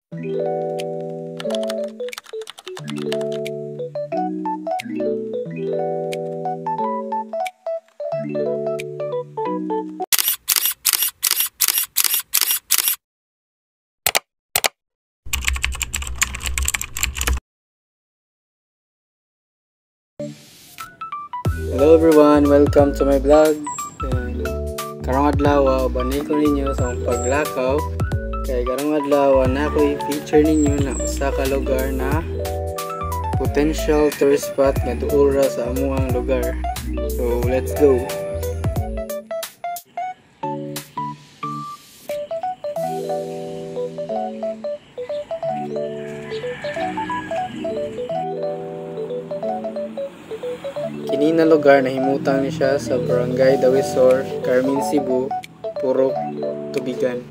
Hello everyone, welcome to my vlog. Karong adlaw banay ko ninyo sa akong paglakaw. Kay karong adlaw na ako i-feature ninyo na usa ka lugar na potential tourist spot nga duol sa amuang lugar. So let's go. Kini na lugar na himutang ni siya sa Barangay Dawisor, Carmen, Cebu, Purok, Tubigan.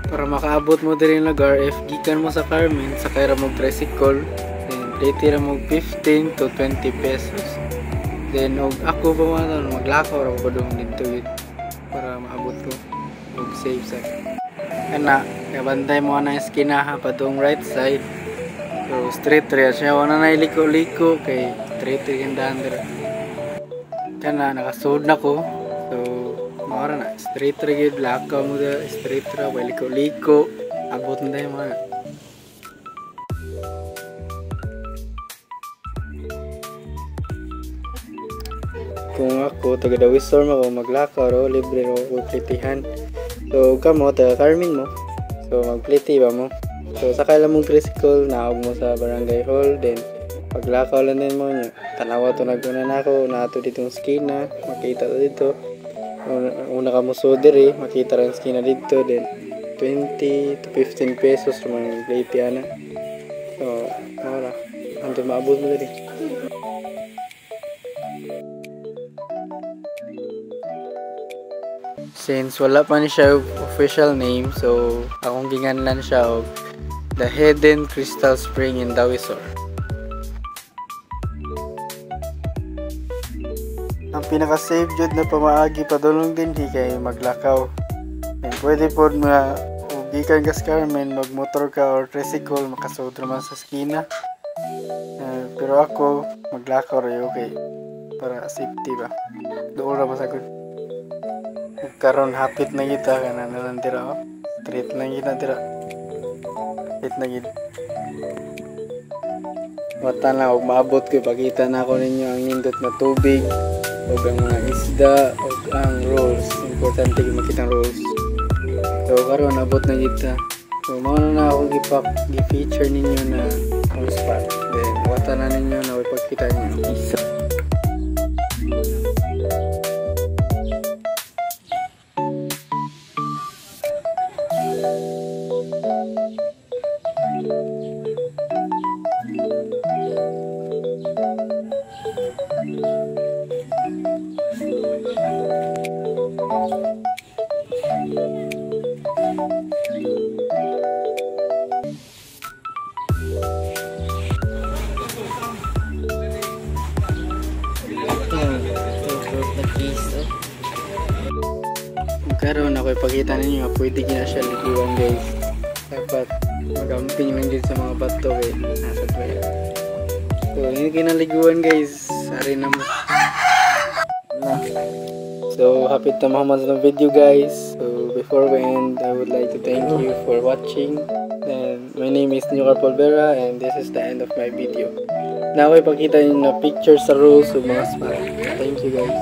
Para makaabot mo diri ang lugar, if gikan mo sa Carmen, sakay ra mo tricycle, then plate ra mo 15 to 20 pesos. Then ako pa man maglakaw ra ko dong dito para maabot ko. Save sa kana kabantay mo na eskinaha pa dong right side, so straight ra siya, wala na iliko-liko kay straight yung daan dira kana nakasud na ko. So mara na straight ra gyud, lakaw mo da straight ra, wala liko-liko, abot na mo na. Kung ako taga Dawisor mo maglakaw ro, libre ro ko plitihan. So kamo taga Carmen mo, so magpliti ba mo, so sakay lang mong tricycle, naog mo sa barangay hall, then paglakaw lang din mo nyo, tanawa to naguna na ako na ato ditong skina, makita to dito, una ka mo diri, makita rin skina dito, then 20 to 15 pesos mga pliti ana. So mara anto maabot mo diri. Since wala pa ni siya official name, so akong ginganlan siya og The Hidden Crystal Spring in Dawisor. Ang pinaka-safe jud na pamaagi padulong din kay maglakaw. And pwede po nga gikan ka sa Carmen, magmotor ka or tricycle, makasud naman sa skina. Pero ako maglakaw ray okay para safety ba. Doon ra masagod. Karon hapit na kita kana nalang dira street na kita dira, hit na gid wata na og maabot ko, pakita na ako ninyo ang nindot na tubig ug ang mga isda ug ang rolls, importante gyud makita ang rolls. So karon abot na kita, so mao na ako gi-feature ninyo na ang spot, then wata na ninyo na ipakita ninyo isa. Karon ako ipakita ninyo nga pwede na siya liguan guys. Dapat magamping lang din sa mga bato eh. Nasa tuya. So yun kinaliguan guys. Sari na mo. So happy to mahaman sa video guys. So before we end, I would like to thank you for watching. And my name is Newcar Polvera and this is the end of my video. Now ipakita ninyo na picture sa rules of mga spot. Thank you guys.